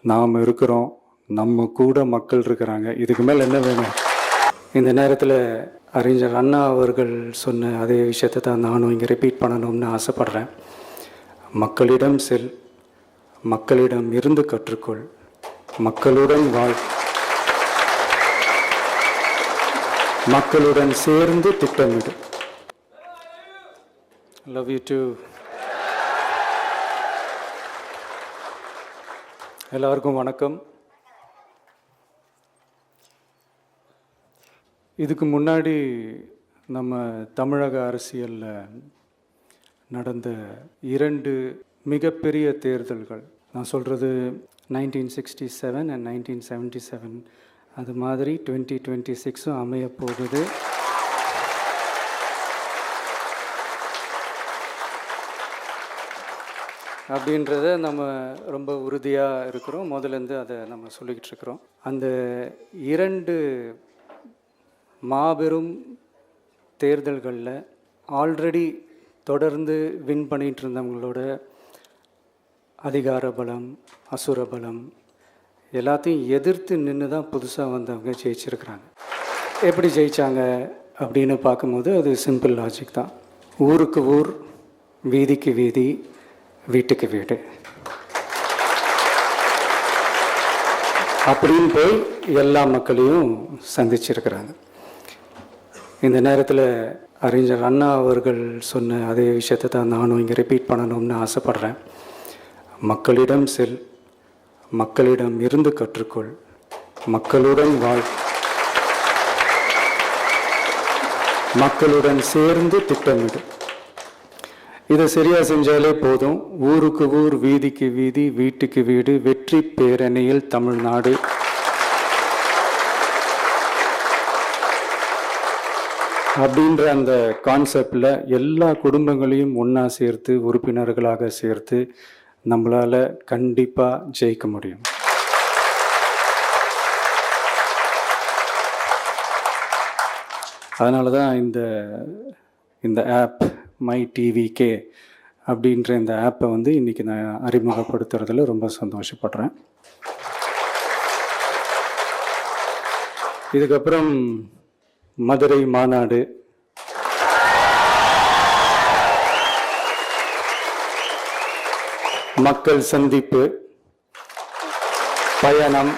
நாம் இருக்கிறோம், நம்ம கூட மக்கள் இருக்கிறாங்க. இதுக்கு மேல் என்ன வேணும்? இந்த நேரத்தில் அறிஞர் அண்ணா அவர்கள் சொன்ன அதே விஷயத்தை தான் நானும் இங்கே ரிப்பீட் பண்ணணும்னு ஆசைப்பட்றேன். மக்களிடம் செல், மக்களிடம் இருந்து கற்றுக்கொள், மக்களுடன் வாழ், மக்களுடன் சேர்ந்து திட்டமிடு. Love you two. எல்லாருக்கும் வணக்கம். இதுக்கு முன்னாடி நம்ம தமிழக அரசியலில் நடந்த 2 மிகப்பெரிய தேர்தல்கள், நான் சொல்கிறது 1967 and 1977, அது மாதிரி 2026 அமைய போகுது. அப்படின்றத நம்ம ரொம்ப உறுதியாக இருக்கிறோம். முதலேருந்து அதை நம்ம சொல்லிக்கிட்டு இருக்கிறோம். அந்த 2 மாபெரும் தேர்தல்களில் ஆல்ரெடி தொடர்ந்து வின் பண்ணிகிட்டு இருந்தவங்களோட அதிகார பலம், அசுர பலம் எல்லாத்தையும் எதிர்த்து நின்று தான் புதுசாக வந்தவங்க ஜெயிச்சிருக்கிறாங்க. எப்படி ஜெயித்தாங்க அப்படின்னு பார்க்கும்போது அது சிம்பிள் லாஜிக் தான். ஊருக்கு ஊர், வீதிக்கு வீதி, வீட்டுக்கு வீடு அப்படின்னு போய் எல்லா மக்களையும் சந்திச்சிருக்கிறாங்க. இந்த நேரத்தில் அறிஞர் அண்ணா அவர்கள் சொன்ன அதே விஷயத்தை தான் நானும் இங்கே ரிப்பீட் பண்ணணும்னு ஆசைப்பட்றேன். மக்களிடம் செல், மக்களிடம் இருந்து கற்றுக்கொள், மக்களுடன் வாழ், மக்களுடன் சேர்ந்து திட்டமிடு. இதை சரியாக செஞ்சாலே போதும். ஊருக்கு ஊர், வீதிக்கு வீதி, வீட்டுக்கு வீடு, வெற்றி பேரணியில் தமிழ்நாடு. அப்படின்ற அந்த கான்செப்டில் எல்லா குடும்பங்களையும் ஒன்றா சேர்த்து, உறுப்பினர்களாக சேர்த்து நம்மளால் கண்டிப்பாக ஜெயிக்க முடியும். அதனால தான் இந்த ஆப் மை டிவிகே அப்படின்ற இந்த ஆப்பை வந்து இன்றைக்கி நான் அறிமுகப்படுத்துறதுல ரொம்ப சந்தோஷப்படுறேன். இதுக்கப்புறம் மதுரை மாநாடு, மக்கள் சந்திப்பு, பயணம்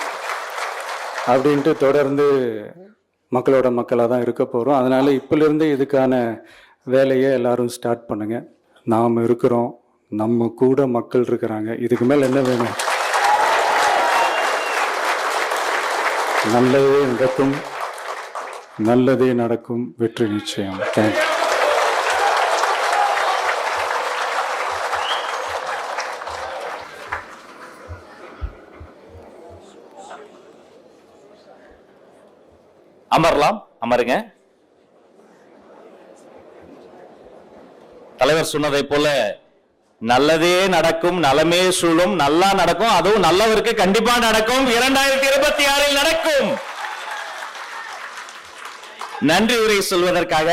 அப்படின்ட்டு தொடர்ந்து மக்களோட மக்களாக தான் இருக்க போகிறோம். அதனால் இப்போலேருந்து இதுக்கான வேலையை எல்லாரும் ஸ்டார்ட் பண்ணுங்கள். நாம் இருக்கிறோம், நம்ம கூட மக்கள் இருக்கிறாங்க. இதுக்கு மேல் என்ன வேணும்? நல்லதே நடக்கும், நல்லதே நடக்கும், வெற்றி நிச்சயம். தேங்க்யூ. அமரலாம், அமருங்க. தலைவர் சொன்னதை போல நல்லதே நடக்கும், நலமே சூழும், நல்லா நடக்கும், அதுவும் நல்லவருக்கு கண்டிப்பா நடக்கும். 2026 நடக்கும். நன்றி உரை சொல்வதற்காக